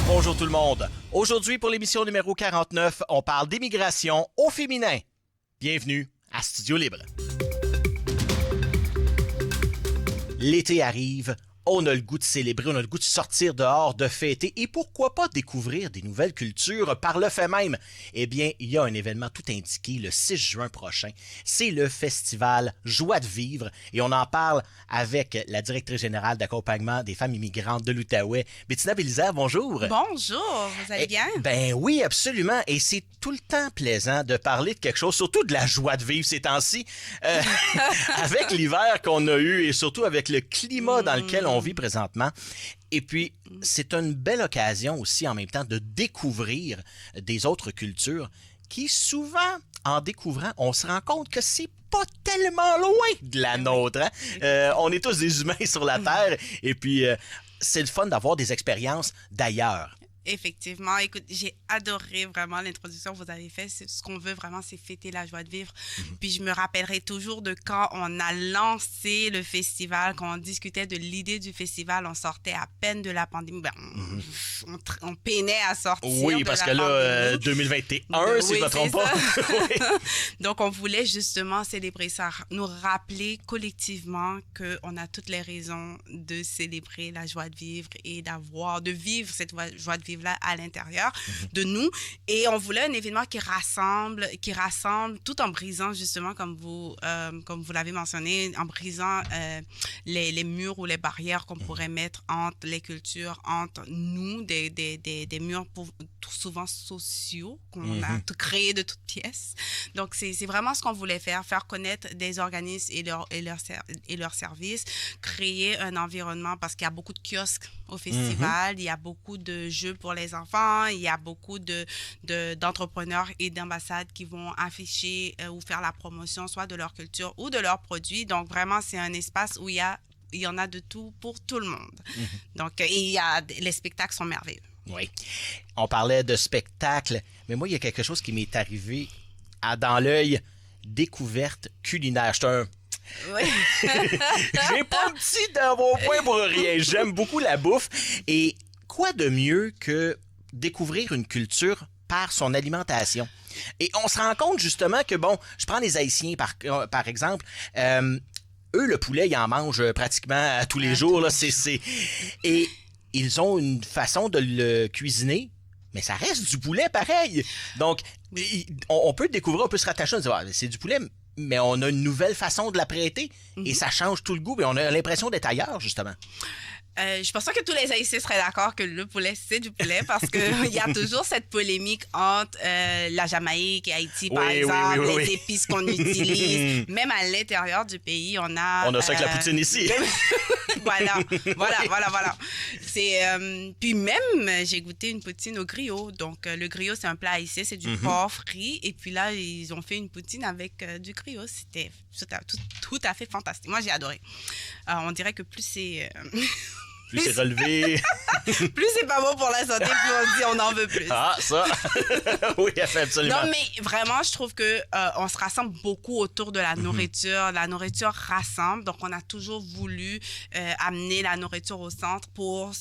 Bonjour tout le monde. Aujourd'hui, pour l'émission numéro 49, on parle d'immigration au féminin. Bienvenue à Studio Libre. L'été arrive, on a le goût de célébrer, on a le goût de sortir dehors, de fêter et pourquoi pas découvrir des nouvelles cultures par le fait même. Eh bien, il y a un événement tout indiqué le 6 juin prochain. C'est le festival Joie de vivre et on en parle avec la directrice générale d'accompagnement des femmes immigrantes de l'Outaouais, Bettina Bélisaire. Bonjour. Bonjour, vous allez bien? Ben oui, absolument. Et c'est tout le temps plaisant de parler de quelque chose, surtout de la joie de vivre ces temps-ci, avec l'hiver qu'on a eu et surtout avec le climat dans lequel on vit présentement. Et puis, c'est une belle occasion aussi en même temps de découvrir des autres cultures qui souvent, en découvrant, on se rend compte que c'est pas tellement loin de la nôtre. Hein? On est tous des humains sur la Terre et puis c'est le fun d'avoir des expériences d'ailleurs. Effectivement. Écoute, j'ai adoré vraiment l'introduction que vous avez faite. Ce qu'on veut vraiment, c'est fêter la joie de vivre. Puis je me rappellerai toujours de quand on a lancé le festival, quand on discutait de l'idée du festival, on sortait à peine de la pandémie. Ben, on peinait à sortir oui, de parce la que là, pandémie. 2021, si je ne me trompe pas. Oui. Donc, on voulait justement célébrer ça, nous rappeler collectivement qu'on a toutes les raisons de célébrer la joie de vivre et de vivre cette joie de vivre là à l'intérieur de nous. Et on voulait un événement qui rassemble tout en brisant justement, comme vous l'avez mentionné, en brisant les murs ou les barrières qu'on pourrait mettre entre les cultures, entre nous, des murs souvent sociaux qu'on a tout créé de toutes pièces. Donc, c'est vraiment ce qu'on voulait faire connaître des organismes et leurs services, créer un environnement parce qu'il y a beaucoup de kiosques au festival, il y a beaucoup de jeux pour les enfants, il y a beaucoup d'entrepreneurs et d'ambassades qui vont afficher ou faire la promotion soit de leur culture ou de leurs produits. Donc, vraiment, c'est un espace où il y en a de tout pour tout le monde. Donc, les spectacles sont merveilleux. Oui. On parlait de spectacle, mais moi, il y a quelque chose qui m'est arrivé dans l'œil, découverte culinaire. Oui. J'ai pas un petit dans mon point pour rien. J'aime beaucoup la bouffe. Et quoi de mieux que découvrir une culture par son alimentation? Et on se rend compte justement que, bon, je prends les Haïtiens par exemple, eux, le poulet, ils en mangent pratiquement tous les jours. Là, Et ils ont une façon de le cuisiner, mais ça reste du poulet pareil. Donc, on peut le découvrir, on peut se rattacher, on se dire, c'est du poulet, mais on a une nouvelle façon de l'apprêter et ça change tout le goût et on a l'impression d'être ailleurs, justement. Je pense pas que tous les Haïtiens seraient d'accord que le poulet, c'est du poulet parce que il y a toujours cette polémique entre la Jamaïque et Haïti, par exemple, les épices qu'on utilise. Même à l'intérieur du pays, on a... On a ça avec la poutine ici. Voilà. Puis même, j'ai goûté une poutine au griot. Donc, le griot, c'est un plat haïtien, c'est du porc frit. Et puis là, ils ont fait une poutine avec du griot. C'était tout à fait fantastique. Moi, j'ai adoré. On dirait que plus c'est... Plus c'est relevé. Plus c'est pas bon pour la santé, plus on dit on en veut plus. Ah, ça! Oui, absolument. Non, mais vraiment, je trouve que on se rassemble beaucoup autour de la nourriture. La nourriture rassemble. Donc, on a toujours voulu amener la nourriture au centre pour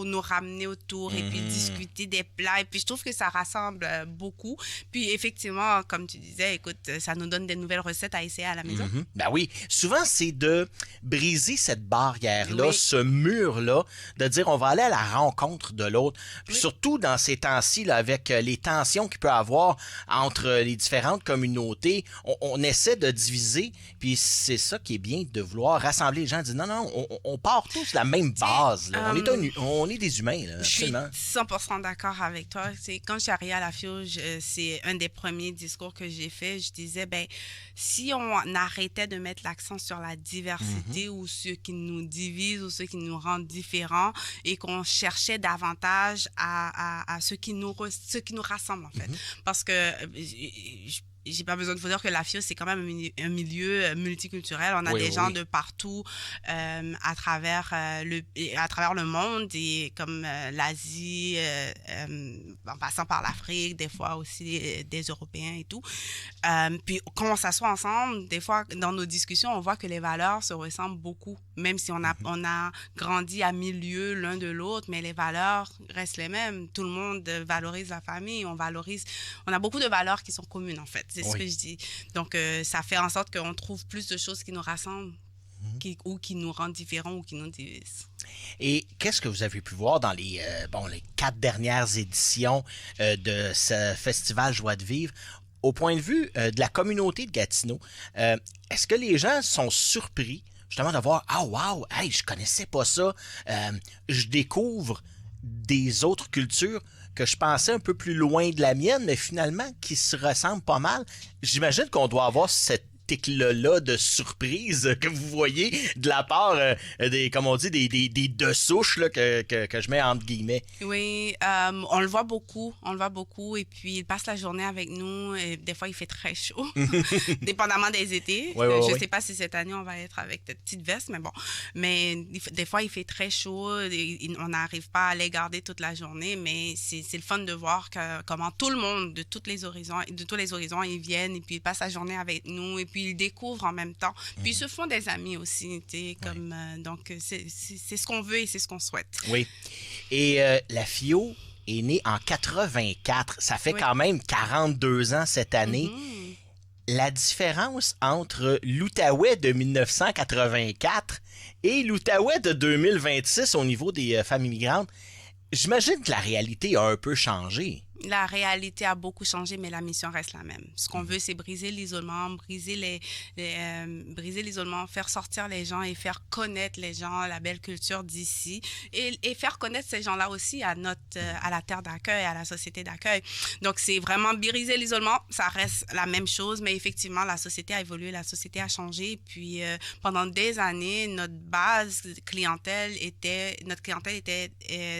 nous ramener autour et puis discuter des plats. Et puis, je trouve que ça rassemble beaucoup. Puis, effectivement, comme tu disais, écoute, ça nous donne des nouvelles recettes à essayer à la maison. Ben oui. Souvent, c'est de briser cette barrière-là, ce mur-là, de dire on va aller à la rencontre de l'autre. Puis surtout dans ces temps-ci, là, avec les tensions qu'il peut y avoir entre les différentes communautés, on essaie de diviser. Puis c'est ça qui est bien de vouloir rassembler les gens, dire non, on part tous de la même base. Là. On est des humains. Là, absolument. Je suis 100% d'accord avec toi. Quand je suis arrivée à la FIOJ, c'est un des premiers discours que j'ai fait. Je disais, si on arrêtait de mettre l'accent sur la diversité ou ce qui nous divise ou ce qui nous rend différents et qu'on cherchait davantage à ce qui nous rassemble, en fait. Parce que j'ai pas besoin de vous dire que la FIO, c'est quand même un milieu multiculturel. On a des gens de partout à travers le monde, et comme l'Asie, en passant par l'Afrique, des fois aussi des Européens et tout. Puis quand on s'assoit ensemble, des fois dans nos discussions, on voit que les valeurs se ressemblent beaucoup, même si on a grandi à milieu l'un de l'autre, mais les valeurs restent les mêmes. Tout le monde valorise la famille, on a beaucoup de valeurs qui sont communes en fait. C'est ce que je dis. Donc, ça fait en sorte qu'on trouve plus de choses qui nous rassemblent ou qui nous rendent différents ou qui nous divisent. Et qu'est-ce que vous avez pu voir dans les 4 dernières éditions de ce festival Joie de vivre? Au point de vue de la communauté de Gatineau, est-ce que les gens sont surpris justement de voir « Ah, wow! Hey, je connaissais pas ça! Je découvre des autres cultures que je pensais un peu plus loin de la mienne, mais finalement qui se ressemblent pas mal. » J'imagine qu'on doit avoir cet éclat-là de surprise que vous voyez de la part des, comme on dit, des de souches là, que je mets entre guillemets. Oui, on le voit beaucoup, et puis il passe la journée avec nous, et des fois il fait très chaud, dépendamment des étés. Je sais pas si cette année on va être avec cette petite veste, mais bon, des fois il fait très chaud, on n'arrive pas à les garder toute la journée, mais c'est le fun de voir comment tout le monde de tous les horizons, ils viennent, et puis ils passent la journée avec nous, et puis ils découvrent en même temps. Puis ils se font des amis aussi, comme, donc c'est ce qu'on veut et c'est ce qu'on souhaite. Oui. Et la FIO est née en 84. Ça fait quand même 42 ans cette année. La différence entre l'Outaouais de 1984 et l'Outaouais de 2026 au niveau des femmes immigrantes, j'imagine que la réalité a un peu changé. La réalité a beaucoup changé, mais la mission reste la même. Ce qu'on veut, c'est briser l'isolement, briser l'isolement, faire sortir les gens et faire connaître les gens, la belle culture d'ici, et faire connaître ces gens-là aussi à la terre d'accueil, à la société d'accueil. Donc, c'est vraiment briser l'isolement. Ça reste la même chose, mais effectivement, la société a évolué, la société a changé. Puis, pendant des années, notre clientèle était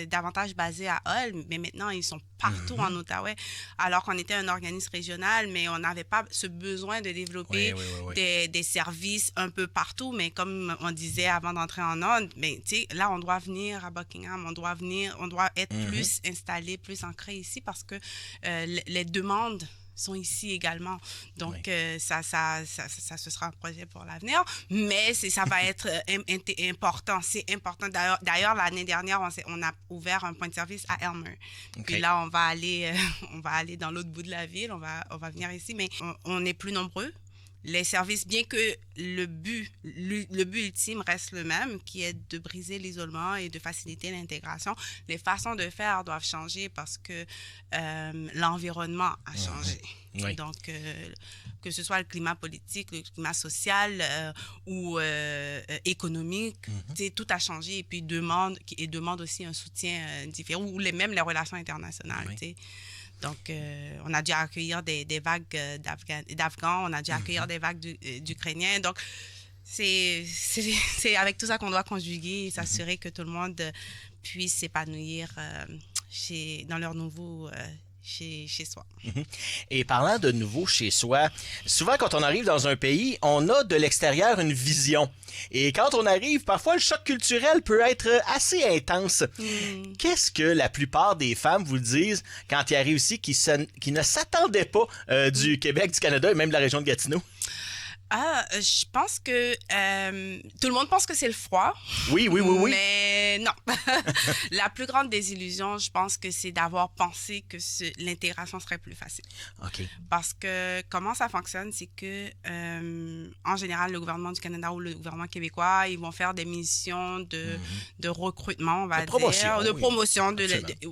davantage basée à Hull, mais maintenant, ils sont partout en Outaouais, alors qu'on était un organisme régional, mais on n'avait pas ce besoin de développer des services un peu partout. Mais comme on disait avant d'entrer en onde, mais là, on doit venir à Buckingham, on doit être plus installé, plus ancré ici, parce que les demandes sont ici également. Donc, ça ce sera un projet pour l'avenir, mais ça va être important. C'est important. D'ailleurs, l'année dernière, on a ouvert un point de service à Elmer. Puis là, on va aller dans l'autre bout de la ville. On va venir ici, mais on est plus nombreux. Les services, bien que le but ultime reste le même, qui est de briser l'isolement et de faciliter l'intégration, les façons de faire doivent changer parce que l'environnement a changé. Donc, que ce soit le climat politique, le climat social ou économique, tout a changé, et puis demande aussi un soutien différent, ou même les relations internationales. Donc, on a dû accueillir des vagues d'Afghans, on a dû accueillir des vagues d'Ukrainiens. Donc, c'est avec tout ça qu'on doit conjuguer et s'assurer que tout le monde puisse s'épanouir dans leur nouveau chez soi. Et parlant de nouveau chez soi, souvent quand on arrive dans un pays, on a de l'extérieur une vision. Et quand on arrive, parfois le choc culturel peut être assez intense. Qu'est-ce que la plupart des femmes vous disent quand ils arrivent ici qui ne s'attendaient pas du Québec, du Canada et même de la région de Gatineau? Je pense que tout le monde pense que c'est le froid. Oui. Mais non. La plus grande désillusion, je pense que c'est d'avoir pensé que l'intégration serait plus facile. Parce que comment ça fonctionne, c'est que en général, le gouvernement du Canada ou le gouvernement québécois, ils vont faire des missions de recrutement, on va dire, de promotion.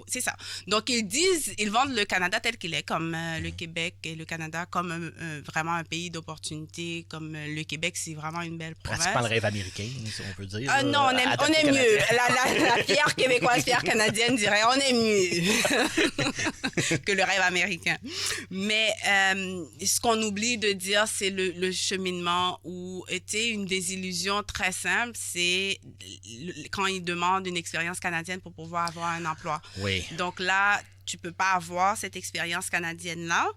C'est ça. Donc, ils vendent le Canada tel qu'il est, comme le Québec et le Canada, comme vraiment un pays d'opportunités, comme le Québec, c'est vraiment une belle province. Pratiquement le rêve américain, si on peut dire. Non, on aime mieux. La fière québécoise, fière canadienne dirait, on aime mieux que le rêve américain. Mais ce qu'on oublie de dire, c'est le cheminement où était une désillusion très simple, c'est quand ils demandent une expérience canadienne pour pouvoir avoir un emploi. Oui. Donc là, tu peux pas avoir cette expérience canadienne-là.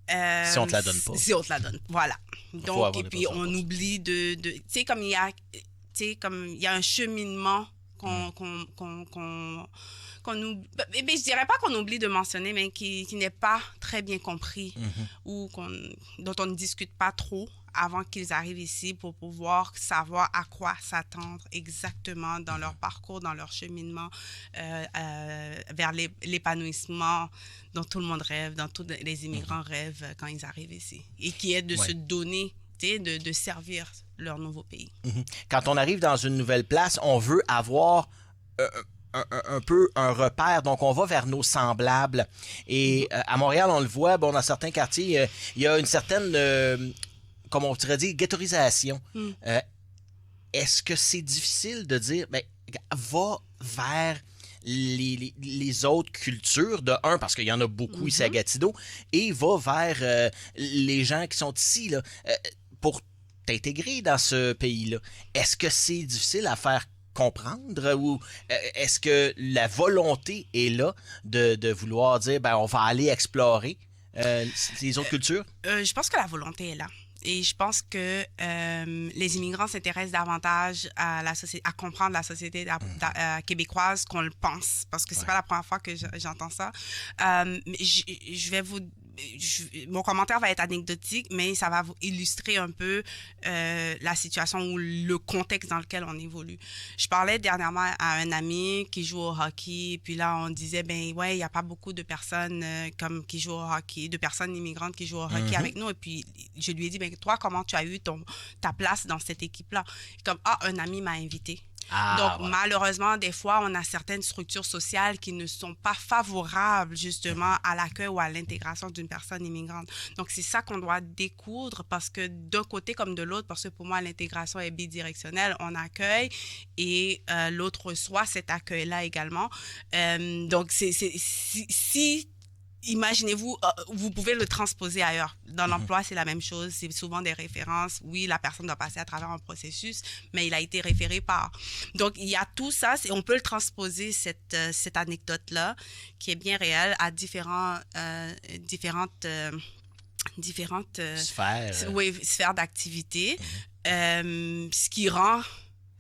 Si on te la donne pas. Si on te la donne, voilà. Donc, et puis on pour oublie tu sais, comme il y a un cheminement qu'on oublie, mais je dirais pas qu'on oublie de mentionner, mais qui n'est pas très bien compris ou dont on ne discute pas trop avant qu'ils arrivent ici pour pouvoir savoir à quoi s'attendre exactement dans leur parcours, dans leur cheminement vers l'épanouissement dont tout le monde rêve, dont tous les immigrants rêvent quand ils arrivent ici. Et qui est de se donner, de servir leur nouveau pays. Quand on arrive dans une nouvelle place, on veut avoir un peu un repère. Donc, on va vers nos semblables. Et à Montréal, on le voit, dans certains quartiers, il y a une certaine... comme on pourrait dire, ghettoisation. Est-ce que c'est difficile de dire, va vers les autres cultures, de un, parce qu'il y en a beaucoup ici à Gatineau, et va vers les gens qui sont ici, là, pour t'intégrer dans ce pays-là. Est-ce que c'est difficile à faire comprendre ou est-ce que la volonté est là de vouloir dire, on va aller explorer les autres cultures? Je pense que la volonté est là. Et je pense que les immigrants s'intéressent davantage à à comprendre la société québécoise qu'on le pense, parce que c'est pas la première fois que j'entends ça. Je vais mon commentaire va être anecdotique, mais ça va vous illustrer un peu la situation ou le contexte dans lequel on évolue. Je parlais dernièrement à un ami qui joue au hockey, puis là, on disait, il n'y a pas beaucoup de personnes qui jouent au hockey, de personnes immigrantes qui jouent au hockey avec nous. Et puis, je lui ai dit, toi, comment tu as eu ta place dans cette équipe-là? Comme, un ami m'a invité. Donc, malheureusement, des fois, on a certaines structures sociales qui ne sont pas favorables, justement, à l'accueil ou à l'intégration d'une personne immigrante. Donc, c'est ça qu'on doit découdre parce que d'un côté comme de l'autre, parce que pour moi, l'intégration est bidirectionnelle. On accueille et l'autre reçoit cet accueil-là également. Donc, si imaginez-vous, vous pouvez le transposer ailleurs. Dans l'emploi, c'est la même chose. C'est souvent des références. Oui, la personne doit passer à travers un processus, mais il a été référé par. Donc, il y a tout ça. On peut le transposer, cette anecdote-là, qui est bien réelle, à différentes sphères d'activité. Ce qui rend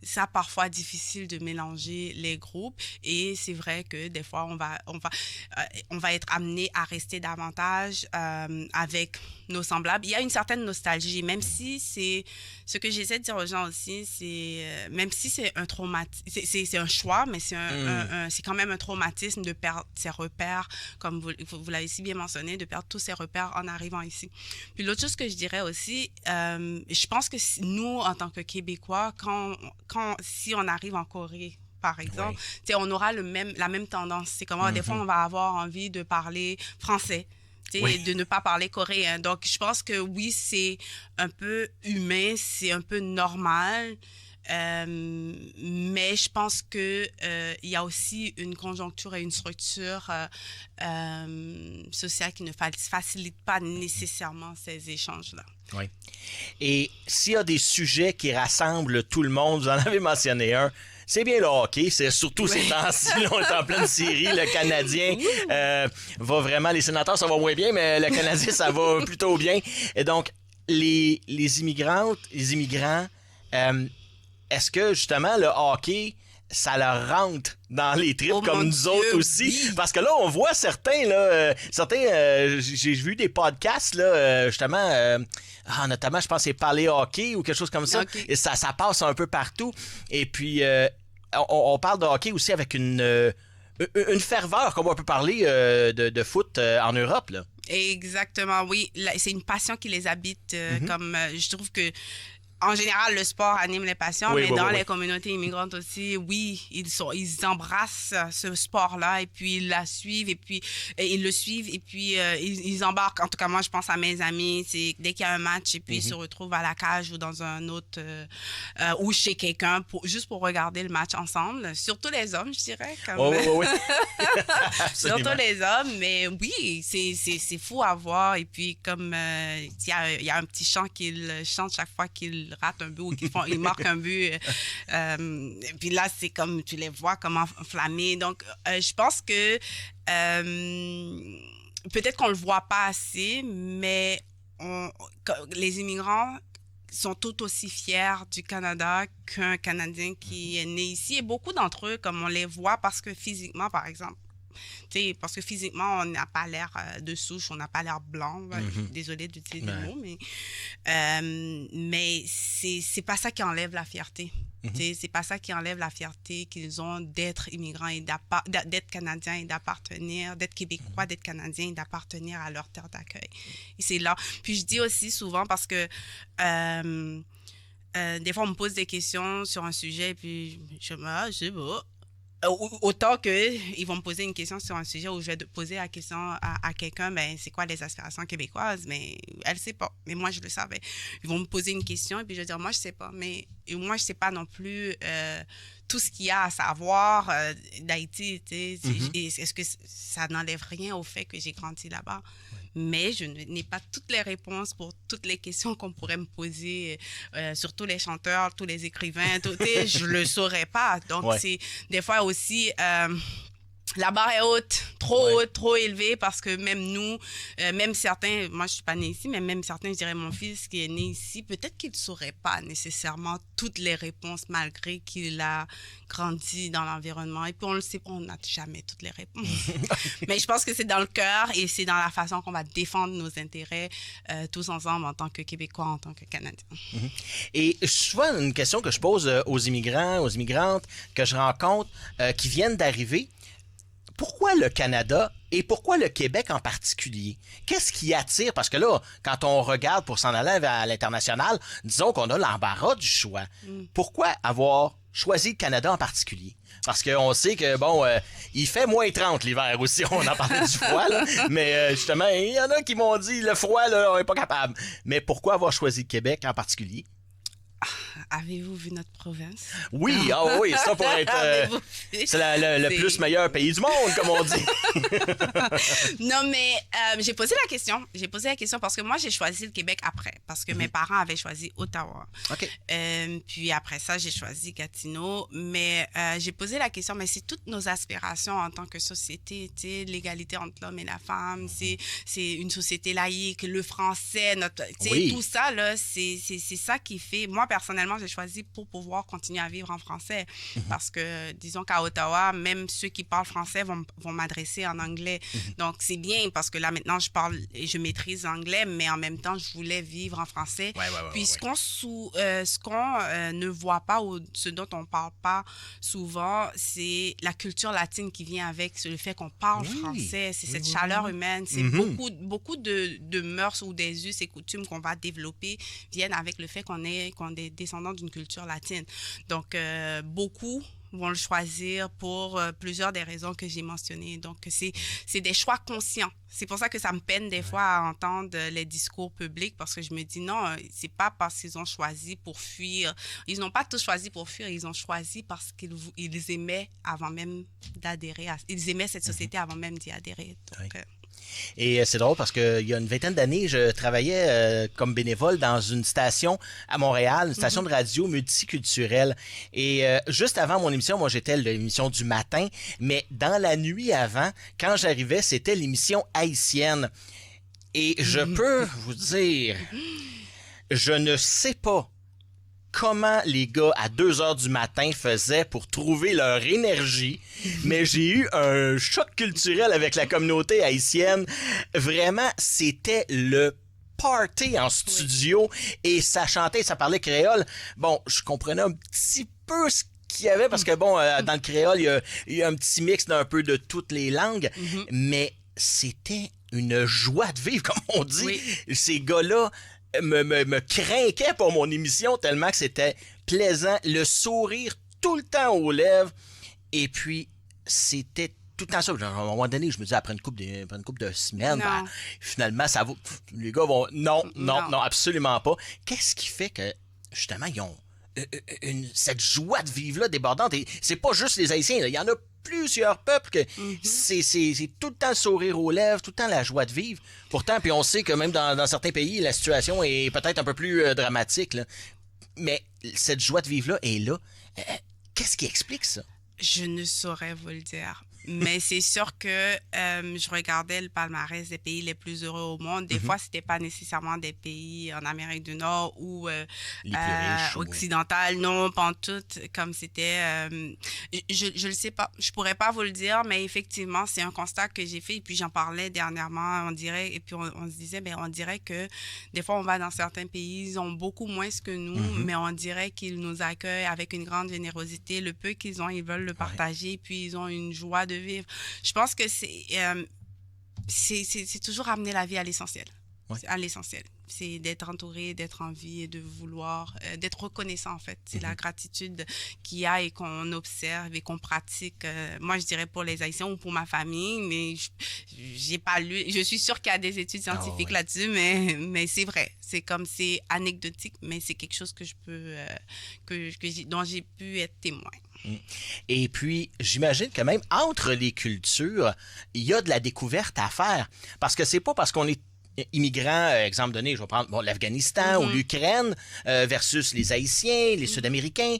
ça parfois difficile de mélanger les groupes et c'est vrai que des fois on va être amené à rester davantage avec nos semblables. Il y a une certaine nostalgie, même si c'est ce que j'essaie de dire aux gens aussi, c'est même si c'est un traumatisme, c'est un choix, mais c'est quand même un traumatisme de perdre ses repères, comme vous l'avez si bien mentionné, de perdre tous ses repères en arrivant ici. Puis l'autre chose que je dirais aussi, je pense que nous en tant que Québécois, si on arrive en Corée, par exemple, on aura la même tendance. C'est comme des fois, on va avoir envie de parler français. Et de ne pas parler coréen. Donc, je pense que oui, c'est un peu humain, c'est un peu normal. Mais je pense que il y a aussi une conjoncture et une structure sociale qui ne facilite pas nécessairement ces échanges-là. Oui. Et s'il y a des sujets qui rassemblent tout le monde, vous en avez mentionné un, c'est bien le hockey, c'est surtout ces temps-ci, on est en pleine série, le Canadien va vraiment, les Sénateurs ça va moins bien, mais le Canadien ça va plutôt bien. Et donc, les immigrants, est-ce que justement le hockey, ça leur rentre dans les tripes comme nous autres aussi? Oui. Parce que là, on voit certains, j'ai vu des podcasts, là, justement, notamment, je pense que c'est Parler hockey ou quelque chose comme ça. Okay. Et ça passe un peu partout. Et puis, on parle de hockey aussi avec une ferveur, comme on peut parler de foot en Europe, là. Exactement, oui. C'est une passion qui les habite. Comme je trouve que en général, le sport anime les passions, mais dans les communautés immigrantes aussi, oui, ils embrassent ce sport-là et puis ils la suivent et puis ils le suivent et puis ils embarquent. En tout cas, moi, je pense à mes amis, c'est dès qu'il y a un match et puis ils se retrouvent à la cage ou dans un autre ou chez quelqu'un juste pour regarder le match ensemble. Surtout les hommes, je dirais. Oui. Surtout les hommes, mais oui, c'est fou à voir. Et puis comme il y a un petit chant qu'ils chantent chaque fois qu'ils ratent un but ou qu'ils marquent un but. Et puis là, c'est comme, tu les vois comme enflammés. Donc, je pense que peut-être qu'on le voit pas assez, mais les immigrants sont tout aussi fiers du Canada qu'un Canadien qui est né ici. Et beaucoup d'entre eux, comme on les voit, parce que physiquement, par exemple, parce que physiquement, on n'a pas l'air de souche, on n'a pas l'air blanc. Désolée d'utiliser le mot, mais c'est pas ça qui enlève la fierté. C'est pas ça qui enlève la fierté qu'ils ont d'être immigrants et d'être Canadiens et d'appartenir, d'être Québécois, d'être Canadiens et d'appartenir à leur terre d'accueil. Et c'est là. Puis je dis aussi souvent parce que des fois, on me pose des questions sur un sujet et puis je sais pas. Autant qu'ils vont me poser une question sur un sujet où je vais poser la question à quelqu'un, ben, c'est quoi les aspirations québécoises? Mais elle ne sait pas. Mais moi, je le savais. Ils vont me poser une question et puis je vais dire, moi, je ne sais pas. Mais moi, je ne sais pas non plus tout ce qu'il y a à savoir d'Haïti. Est-ce que ça n'enlève rien au fait que j'ai grandi là-bas? Mais je n'ai pas toutes les réponses pour toutes les questions qu'on pourrait me poser, surtout les chanteurs, tous les écrivains, je le saurais pas. Donc, c'est des fois aussi... la barre est haute, haute, trop élevée, parce que même nous, même certains, moi je suis pas née ici, mais même certains, je dirais mon fils qui est né ici, peut-être qu'il ne saurait pas nécessairement toutes les réponses malgré qu'il a grandi dans l'environnement. Et puis on le sait pas, on n'a jamais toutes les réponses. Mais je pense que c'est dans le cœur et c'est dans la façon qu'on va défendre nos intérêts tous ensemble en tant que Québécois, en tant que Canadiens. Et souvent, une question que je pose aux immigrants, aux immigrantes que je rencontre qui viennent d'arriver, pourquoi le Canada et pourquoi le Québec en particulier? Qu'est-ce qui attire? Parce que là, quand on regarde pour s'en aller à l'international, disons qu'on a l'embarras du choix. Pourquoi avoir choisi le Canada en particulier? Parce qu'on sait que, bon, il fait moins 30 l'hiver aussi, on en parlait du froid, là, mais justement, il y en a qui m'ont dit, le froid, là, on n'est pas capable. Mais pourquoi avoir choisi le Québec en particulier? Avez-vous vu notre province? Oui, oui, ça pourrait être... c'est le plus meilleur pays du monde, comme on dit. Non, mais j'ai posé la question. J'ai posé la question parce que moi, j'ai choisi le Québec après, parce que mes parents avaient choisi Ottawa. OK. Puis après ça, j'ai choisi Gatineau. Mais j'ai posé la question, mais c'est toutes nos aspirations en tant que société, tu sais, l'égalité entre l'homme et la femme, c'est une société laïque, le français, tout ça, là, c'est ça qui fait... Moi, personnellement, j'ai choisi pour pouvoir continuer à vivre en français. Parce que, disons qu'à Ottawa, même ceux qui parlent français vont m'adresser en anglais. Donc, c'est bien parce que là, maintenant, je parle et je maîtrise l'anglais, mais en même temps, je voulais vivre en français. Puis, ce qu'on ne voit pas ou ce dont on ne parle pas souvent, c'est la culture latine qui vient avec, c'est le fait qu'on parle français. C'est cette chaleur humaine. C'est beaucoup de mœurs ou des us et coutumes qu'on va développer viennent avec le fait qu'on est descendants d'une culture latine. Donc, beaucoup vont le choisir pour plusieurs des raisons que j'ai mentionnées. Donc, c'est des choix conscients. C'est pour ça que ça me peine des fois à entendre les discours publics parce que je me dis non, c'est pas parce qu'ils ont choisi pour fuir. Ils n'ont pas tous choisi pour fuir, ils ont choisi parce qu'ils aimaient avant même d'adhérer ils aimaient cette société avant même d'y adhérer. Donc, Et c'est drôle parce qu'il y a une vingtaine d'années, je travaillais comme bénévole dans une station à Montréal, une station de radio multiculturelle. Et juste avant mon émission, moi j'étais l'émission du matin, mais dans la nuit avant, quand j'arrivais, c'était l'émission haïtienne. Et je peux vous dire, je ne sais pas comment les gars à 2 heures du matin faisaient pour trouver leur énergie, mais j'ai eu un choc culturel avec la communauté haïtienne. Vraiment, c'était le party en studio et ça chantait, ça parlait créole. Bon, je comprenais un petit peu ce qu'il y avait parce que bon, dans le créole, il y a un petit mix d'un peu de toutes les langues, mais c'était une joie de vivre, comme on dit. Ces gars-là me craquait pour mon émission tellement que c'était plaisant, le sourire tout le temps aux lèvres et puis c'était tout le temps ça. À un moment donné, je me disais après une couple de semaines, ben, finalement ça vaut, les gars vont non, absolument pas. Qu'est-ce qui fait que justement ils ont cette joie de vivre là débordante et c'est pas juste les Haïtiens, il y en a plusieurs peuples que c'est tout le temps le sourire aux lèvres, tout le temps la joie de vivre. Pourtant, puis on sait que même dans certains pays, la situation est peut-être un peu plus dramatique. Là. Mais cette joie de vivre-là est là. Qu'est-ce qui explique ça? Je ne saurais vous le dire. Mais c'est sûr que je regardais le palmarès des pays les plus heureux au monde. Des fois, c'était pas nécessairement des pays en Amérique du Nord ou Les plus riches. occidentales, non, pas en tout, comme c'était... je le sais pas, je pourrais pas vous le dire, mais effectivement, c'est un constat que j'ai fait et puis j'en parlais dernièrement, on dirait, et puis on se disait, ben, on dirait que des fois, on va dans certains pays, ils ont beaucoup moins que nous, mais on dirait qu'ils nous accueillent avec une grande générosité. Le peu qu'ils ont, ils veulent le partager, puis ils ont une joie de vivre. Je pense que c'est toujours amener la vie à l'essentiel. Ouais. À l'essentiel. C'est d'être entouré, d'être en vie et de vouloir, d'être reconnaissant en fait. C'est la gratitude qu'il y a et qu'on observe et qu'on pratique. Moi, je dirais pour les Haïtiens ou pour ma famille, mais j'ai pas lu. Je suis sûre qu'il y a des études scientifiques là-dessus, mais c'est vrai. C'est comme c'est anecdotique, mais c'est quelque chose que je peux, dont j'ai pu être témoin. Et puis, j'imagine que même entre les cultures, il y a de la découverte à faire. Parce que c'est pas parce qu'on est immigrants, exemple donné, je vais prendre l'Afghanistan ou l'Ukraine versus les Haïtiens, les Sud-Américains.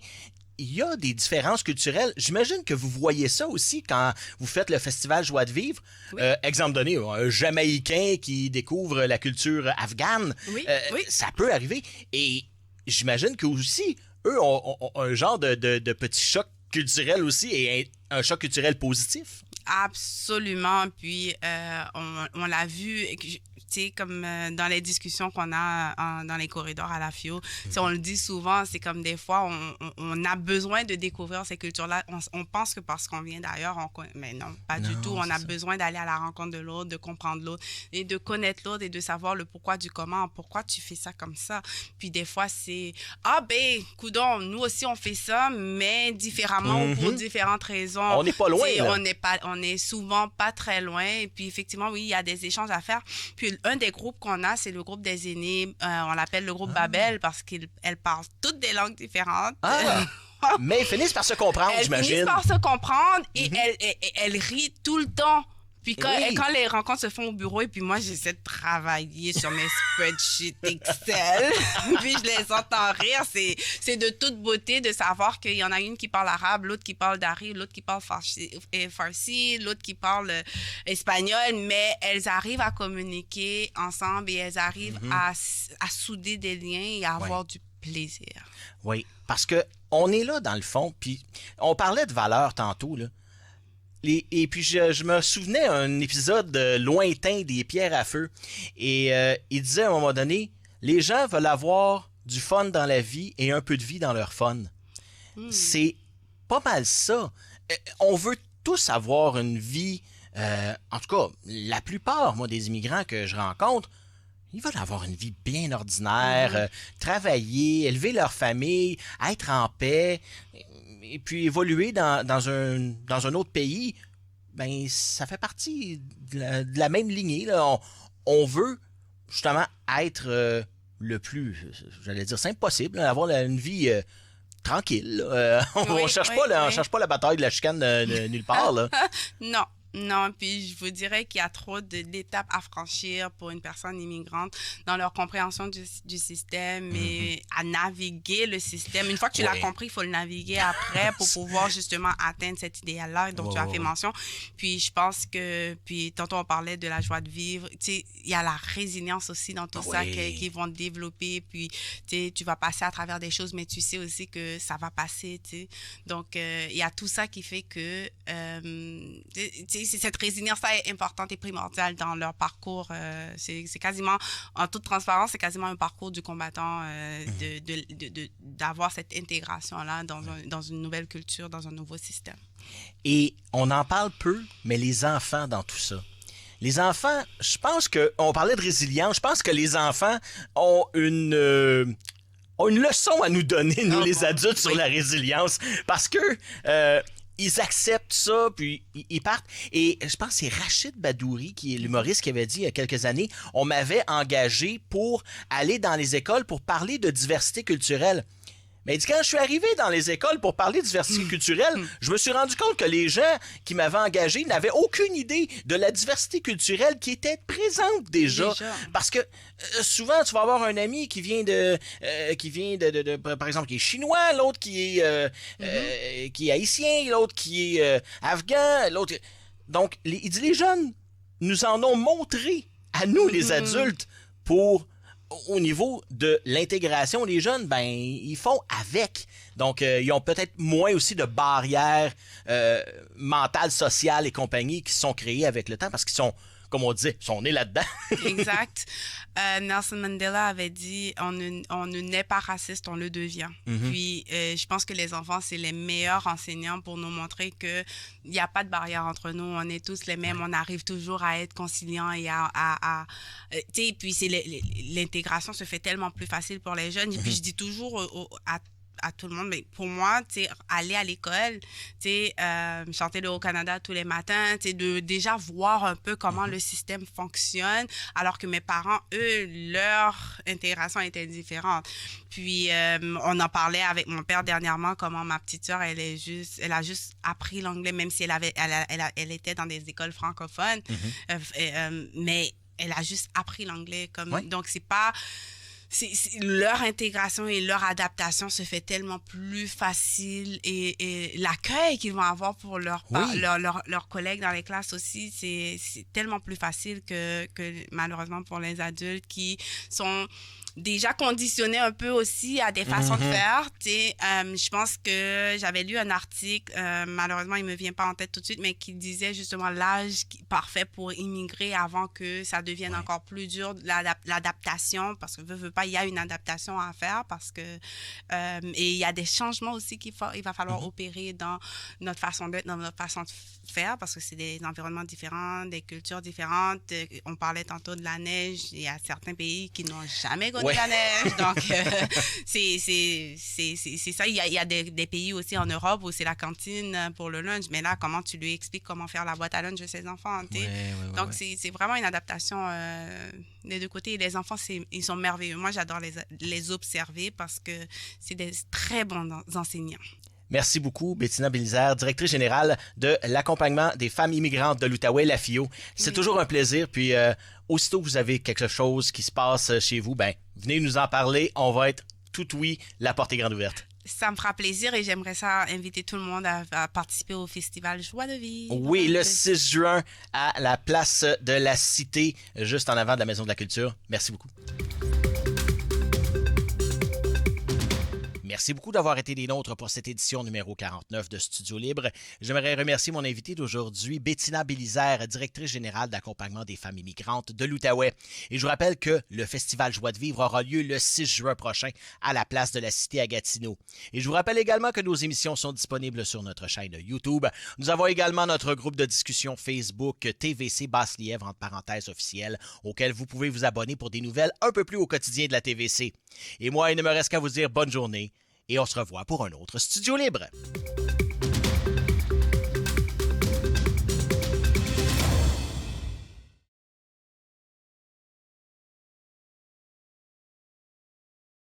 Il y a des différences culturelles. J'imagine que vous voyez ça aussi quand vous faites le festival Joie de vivre. Oui. Exemple donné, un Jamaïcain qui découvre la culture afghane. Oui. Ça peut arriver. Et j'imagine que aussi, eux ont un genre de petit choc culturel aussi et un choc culturel positif. Absolument. Puis, on l'a vu, tu sais, comme dans les discussions qu'on a dans les corridors à la FIO, on le dit souvent, c'est comme des fois, on a besoin de découvrir ces cultures-là. On pense que parce qu'on vient d'ailleurs, mais non, pas du tout. On a besoin d'aller à la rencontre de l'autre, de comprendre l'autre et de connaître l'autre et de savoir le pourquoi du comment, pourquoi tu fais ça comme ça. Puis des fois, c'est, ben, coudonc, nous aussi, on fait ça, mais différemment ou pour différentes raisons. On n'est pas loin, là. On est souvent pas très loin. Et puis, effectivement, oui, il y a des échanges à faire. Puis, un des groupes qu'on a, c'est le groupe des aînés. On l'appelle le groupe Babel parce qu'elles parlent toutes des langues différentes. Mais ils finissent par se comprendre, j'imagine. Elles finissent par se comprendre et elles rient tout le temps. Puis quand les rencontres se font au bureau, et puis moi, j'essaie de travailler sur mes spreadsheets Excel, puis je les entends rire. C'est de toute beauté de savoir qu'il y en a une qui parle arabe, l'autre qui parle dari, l'autre qui parle farsi, l'autre qui parle espagnol, mais elles arrivent à communiquer ensemble et elles arrivent à souder des liens et à avoir du plaisir. Oui, parce que on est là dans le fond, puis on parlait de valeurs tantôt, là. Et puis, je me souvenais d'un épisode lointain des Pierres à feu. Et il disait à un moment donné, les gens veulent avoir du fun dans la vie et un peu de vie dans leur fun. C'est pas mal ça. On veut tous avoir une vie, en tout cas, la plupart, moi, des immigrants que je rencontre, ils veulent avoir une vie bien ordinaire, travailler, élever leur famille, être en paix, et puis évoluer dans un autre pays. Ben, ça fait partie de la même lignée, là. On veut justement être le plus, j'allais dire, simple possible, là, avoir une vie tranquille. On cherche pas la bataille de la chicane nulle part, là. Non, puis je vous dirais qu'il y a trop d'étapes à franchir pour une personne immigrante dans leur compréhension du système et à naviguer le système. Une fois que tu l'as compris, il faut le naviguer après pour pouvoir justement atteindre cet idéal-là dont tu as fait mention. Puis je pense que, puis tantôt on parlait de la joie de vivre, tu sais, il y a la résilience aussi dans tout ça qu'ils vont développer. Puis tu vas passer à travers des choses, mais tu sais aussi que ça va passer, tu sais. Donc, il y a tout ça qui fait que, cette résilience-là est importante et primordiale dans leur parcours. C'est quasiment, en toute transparence, c'est quasiment un parcours du combattant d'avoir cette intégration-là dans une nouvelle culture, dans un nouveau système. Et on en parle peu, mais les enfants dans tout ça. Les enfants, je pense on parlait de résilience, je pense que les enfants ont une leçon à nous donner, nous les adultes, sur la résilience. Parce que ils acceptent ça, puis ils partent. Et je pense que c'est Rachid Badouri, qui est l'humoriste, qui avait dit il y a quelques années, on m'avait engagé pour aller dans les écoles pour parler de diversité culturelle. Mais il dit, quand je suis arrivé dans les écoles pour parler de diversité culturelle, je me suis rendu compte que les gens qui m'avaient engagé n'avaient aucune idée de la diversité culturelle qui était présente déjà. Parce que souvent, tu vas avoir un ami qui vient par exemple, qui est chinois, l'autre qui est haïtien, l'autre qui est afghan, l'autre... Donc, il dit les jeunes nous en ont montré à nous, les adultes, pour... Au niveau de l'intégration, les jeunes, ben, ils font avec. Donc, ils ont peut-être moins aussi de barrières mentales, sociales et compagnie qui se sont créées avec le temps parce qu'ils sont, comme on disait, sont nés là-dedans. Exact. Nelson Mandela avait dit on ne naît pas raciste, on le devient. Puis, je pense que les enfants, c'est les meilleurs enseignants pour nous montrer qu'il n'y a pas de barrière entre nous. On est tous les mêmes. On arrive toujours à être conciliants et tu sais, puis l'intégration se fait tellement plus facile pour les jeunes. Et puis, je dis toujours à tout le monde, mais pour moi, tu sais, aller à l'école, tu sais, chanter le Haut-Canada tous les matins, tu sais, de déjà voir un peu comment le système fonctionne, alors que mes parents, eux, leur intégration était différente. Puis, on en parlait avec mon père dernièrement, comment ma petite sœur, elle a juste appris l'anglais, même si elle était dans des écoles francophones, mais elle a juste appris l'anglais. Donc, c'est pas... leur intégration et leur adaptation se fait tellement plus facile et l'accueil qu'ils vont avoir pour leurs collègues dans les classes aussi, c'est tellement plus facile que malheureusement pour les adultes qui sont déjà conditionnés un peu aussi à des façons de faire. Je pense que j'avais lu un article, malheureusement il me vient pas en tête tout de suite, mais qui disait justement l'âge parfait pour immigrer avant que ça devienne encore plus dur, l'adaptation, parce que veut pas, il y a une adaptation à faire parce que et il y a des changements aussi qu'il va falloir opérer dans notre façon d'être, dans notre façon de faire, parce que c'est des environnements différents, des cultures différentes. On parlait tantôt de la neige, il y a certains pays qui n'ont jamais connu la neige, donc c'est ça. Il y a des pays aussi en Europe où c'est la cantine pour le lunch, mais là, comment tu lui expliques comment faire la boîte à lunch de ses enfants, donc c'est vraiment une adaptation des deux côtés. Et les enfants, ils sont merveilleux. Moi, j'adore les observer parce que c'est des très bons enseignants. Merci beaucoup, Bettina Bélizaire, directrice générale de l'accompagnement des femmes immigrantes de l'Outaouais, la FIO. C'est toujours un plaisir. Puis, aussitôt que vous avez quelque chose qui se passe chez vous, ben, venez nous en parler. On va être tout oui, la porte est grande ouverte. Ça me fera plaisir et j'aimerais ça inviter tout le monde à participer au festival Joie de Vivre. Oui, le 6 juin à la place de la Cité, juste en avant de la Maison de la Culture. Merci beaucoup. Merci beaucoup d'avoir été des nôtres pour cette édition numéro 49 de Studio Libre. J'aimerais remercier mon invité d'aujourd'hui, Bettina Bélizaire, directrice générale d'accompagnement des femmes immigrantes de l'Outaouais. Et je vous rappelle que le Festival Joie de Vivre aura lieu le 6 juin prochain à la place de la Cité à Gatineau. Et je vous rappelle également que nos émissions sont disponibles sur notre chaîne YouTube. Nous avons également notre groupe de discussion Facebook TVC Basse-Lièvre, entre parenthèses officielles, auquel vous pouvez vous abonner pour des nouvelles un peu plus au quotidien de la TVC. Et moi, il ne me reste qu'à vous dire bonne journée. Et on se revoit pour un autre Studio Libre.